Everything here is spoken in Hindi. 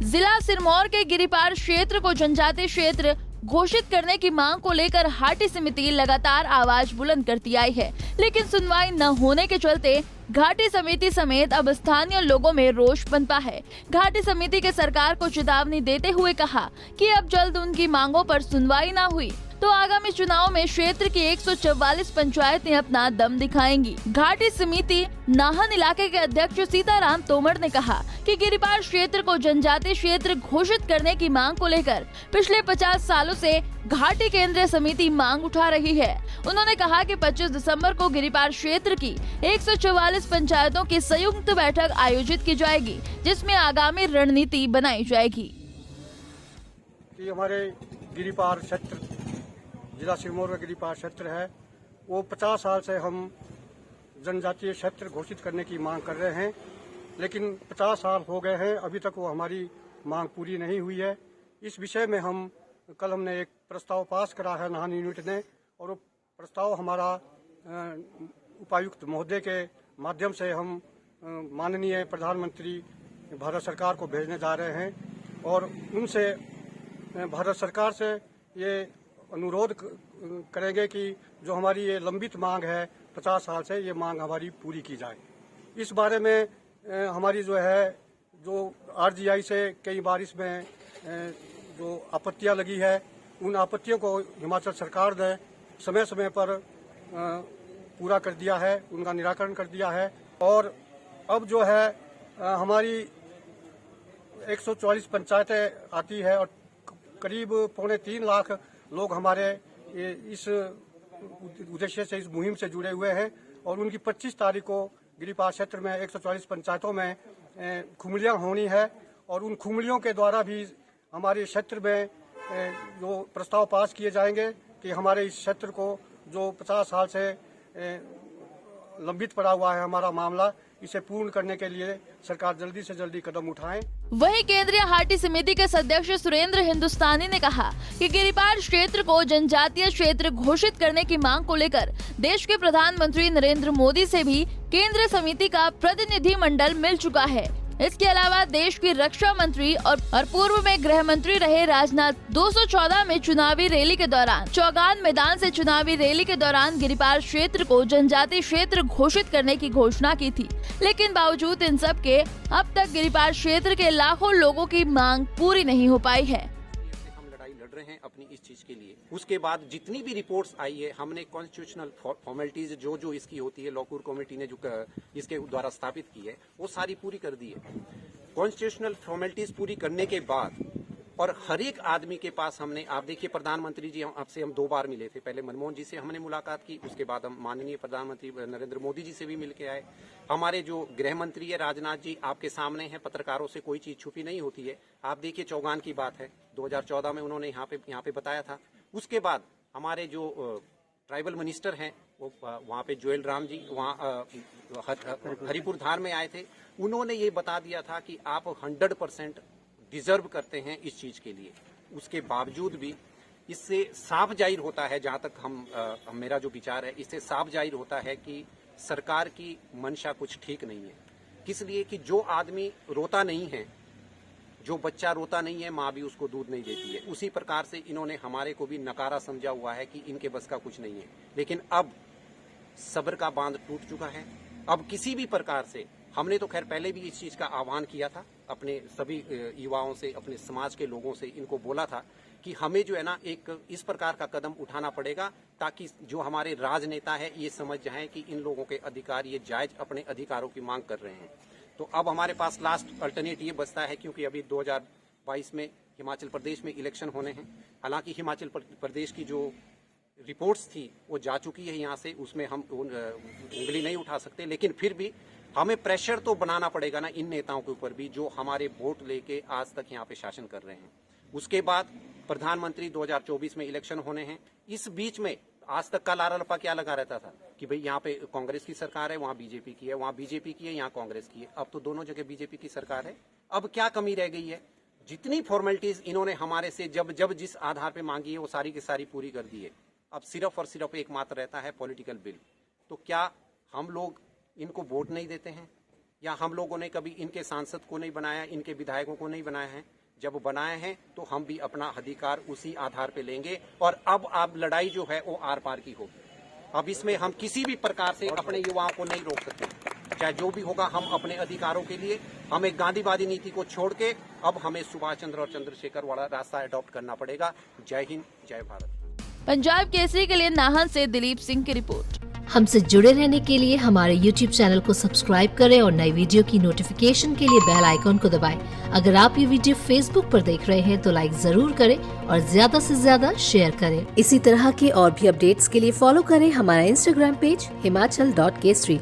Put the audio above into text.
जिला सिरमौर के गिरिपार क्षेत्र को जनजातीय क्षेत्र घोषित करने की मांग को लेकर हाटी समिति लगातार आवाज बुलंद करती आई है, लेकिन सुनवाई न होने के चलते घाटी समिति समेत अब स्थानीय लोगों में रोष पनपा है। घाटी समिति के सरकार को चेतावनी देते हुए कहा कि अब जल्द उनकी मांगों पर सुनवाई न हुई तो आगामी चुनाव में क्षेत्र की 144 पंचायतें अपना दम दिखाएंगी। घाटी समिति नाहन इलाके के अध्यक्ष सीताराम तोमर ने कहा कि गिरिपार क्षेत्र को जनजातीय क्षेत्र घोषित करने की मांग को लेकर पिछले 50 सालों से घाटी केंद्रीय समिति मांग उठा रही है। उन्होंने कहा कि 25 दिसंबर को गिरिपार क्षेत्र की 144 पंचायतों की संयुक्त बैठक आयोजित की जाएगी, जिसमें आगामी रणनीति बनाई जाएगी। हमारे गिरिपार क्षेत्र जिला सिरमौर का गिरिपार क्षेत्र है, वो 50 साल से हम जनजातीय क्षेत्र घोषित करने की मांग कर रहे हैं, लेकिन 50 साल हो गए हैं, अभी तक वो हमारी मांग पूरी नहीं हुई है। इस विषय में कल हमने एक प्रस्ताव पास करा है नाहन यूनिट ने, और वो प्रस्ताव हमारा उपायुक्त महोदय के माध्यम से हम माननीय प्रधानमंत्री भारत सरकार को भेजने जा रहे हैं, और उनसे भारत सरकार से ये अनुरोध करेंगे कि जो हमारी ये लंबित मांग है 50 साल से, ये मांग हमारी पूरी की जाए। इस बारे में हमारी जो आरजीआई से कई बार इसमें जो आपत्तियां लगी है, उन आपत्तियों को हिमाचल सरकार ने समय समय पर पूरा कर दिया है, उनका निराकरण कर दिया है। और अब हमारी 144 पंचायतें आती है और करीब 2.25 लाख लोग हमारे इस उद्देश्य से, इस मुहिम से जुड़े हुए हैं, और उनकी 25 तारीख को गिरिपार क्षेत्र में 144 पंचायतों में खुमलियां होनी है, और उन खुमलियों के द्वारा भी हमारे क्षेत्र में जो प्रस्ताव पास किए जाएंगे कि हमारे इस क्षेत्र को जो 50 साल से लंबित पड़ा हुआ है हमारा मामला, इसे पूर्ण करने के लिए सरकार जल्दी से जल्दी कदम उठाए। वहीं केंद्रीय हाटी समिति के सदस्य सुरेंद्र हिंदुस्तानी ने कहा कि गिरिपार क्षेत्र को जनजातीय क्षेत्र घोषित करने की मांग को लेकर देश के प्रधानमंत्री नरेंद्र मोदी से भी केंद्रीय समिति का प्रतिनिधि मंडल मिल चुका है। इसके अलावा देश की रक्षा मंत्री और पूर्व में गृह मंत्री रहे राजनाथ 214 में चुनावी रैली के दौरान चौगान मैदान से चुनावी रैली के दौरान गिरिपार क्षेत्र को जनजातीय क्षेत्र घोषित करने की घोषणा की थी, लेकिन बावजूद इन सब के अब तक गिरिपार क्षेत्र के लाखों लोगों की मांग पूरी नहीं हो पाई है। लड़ रहे हैं अपनी इस चीज के लिए। उसके बाद जितनी भी रिपोर्ट्स आई है, हमने कॉन्स्टिट्यूशनल फॉर्मेलिटीज जो इसकी होती है, लॉकूर कमेटी ने जो इसके द्वारा स्थापित की है, वो सारी पूरी कर दी है। कॉन्स्टिट्यूशनल फॉर्मेलिटीज पूरी करने के बाद और हर एक आदमी के पास आप देखिए प्रधानमंत्री जी आपसे हम 2 बार मिले थे। पहले मनमोहन जी से हमने मुलाकात की, उसके बाद हम माननीय प्रधानमंत्री नरेंद्र मोदी जी से भी मिल के आए। हमारे जो गृह मंत्री है राजनाथ जी आपके सामने हैं, पत्रकारों से कोई चीज छुपी नहीं होती है। आप देखिए चौगान की बात है, 2014 में उन्होंने यहाँ पे बताया था। उसके बाद हमारे जो ट्राइबल मिनिस्टर हैं वो वहाँ पे जोएल राम जी वहाँ हरिपुर धार में आए थे, उन्होंने ये बता दिया था कि आप 100% डिजर्व करते हैं इस चीज के लिए। उसके बावजूद भी इससे साफ जाहिर होता है, जहां तक मेरा जो विचार है, इससे साफ जाहिर होता है कि सरकार की मंशा कुछ ठीक नहीं है। किस लिए कि जो आदमी रोता नहीं है, जो बच्चा रोता नहीं है, माँ भी उसको दूध नहीं देती है। उसी प्रकार से इन्होंने हमारे को भी नकारा समझा हुआ है कि इनके बस का कुछ नहीं है। लेकिन अब सब्र का बांध टूट चुका है। अब किसी भी प्रकार से, हमने तो खैर पहले भी इस चीज का आह्वान किया था, अपने सभी युवाओं से, अपने समाज के लोगों से इनको बोला था कि हमें जो है ना एक इस प्रकार का कदम उठाना पड़ेगा ताकि जो हमारे राजनेता है ये समझ जाएं कि इन लोगों के अधिकार, ये जायज अपने अधिकारों की मांग कर रहे हैं। तो अब हमारे पास लास्ट अल्टरनेट ये बचता है, क्योंकि अभी 2022 में हिमाचल प्रदेश में इलेक्शन होने हैं। हालांकि हिमाचल प्रदेश की जो रिपोर्ट्स थी वो जा चुकी है यहाँ से, उसमें हम उंगली नहीं उठा सकते, लेकिन फिर भी हमें प्रेशर तो बनाना पड़ेगा ना इन नेताओं के ऊपर भी जो हमारे वोट लेके आज तक यहाँ पे शासन कर रहे हैं। उसके बाद प्रधानमंत्री 2024 में इलेक्शन होने हैं। इस बीच में आज तक का लारा लपा क्या लगा रहता था कि भाई यहाँ पे कांग्रेस की सरकार है, वहाँ बीजेपी की है, वहाँ बीजेपी की है, यहाँ कांग्रेस की है। अब तो दोनों जगह बीजेपी की सरकार है। अब क्या कमी रह गई है? जितनी फॉर्मेलिटीज इन्होंने हमारे से जब जिस आधार पे मांगी है वो सारी की सारी पूरी कर दी है। अब सिर्फ और सिर्फ एकमात्र रहता है पॉलिटिकल बिल। तो क्या हम लोग इनको वोट नहीं देते हैं? या हम लोगों ने कभी इनके सांसद को नहीं बनाया, इनके विधायकों को नहीं बनाया है। जब बनाए हैं तो हम भी अपना अधिकार उसी आधार पे लेंगे और अब लड़ाई जो है वो आर पार की होगी। अब इसमें हम किसी भी प्रकार से अपने युवाओं को नहीं रोक सकते, चाहे जो भी होगा। हम अपने अधिकारों के लिए हमें गांधीवादी नीति को छोड़ के अब हमें सुभाष चंद्र और चंद्रशेखर वाला रास्ता अडॉप्ट करना पड़ेगा। जय हिंद, जय भारत। पंजाब केसरी के लिए नाहन से दिलीप सिंह की रिपोर्ट। हमसे जुड़े रहने के लिए हमारे YouTube चैनल को सब्सक्राइब करें और नई वीडियो की नोटिफिकेशन के लिए बेल आइकॉन को दबाएं। अगर आप ये वीडियो Facebook पर देख रहे हैं तो लाइक जरूर करें और ज्यादा से ज्यादा शेयर करें। इसी तरह के और भी अपडेट्स के लिए फॉलो करें हमारा Instagram पेज himachal.kesri।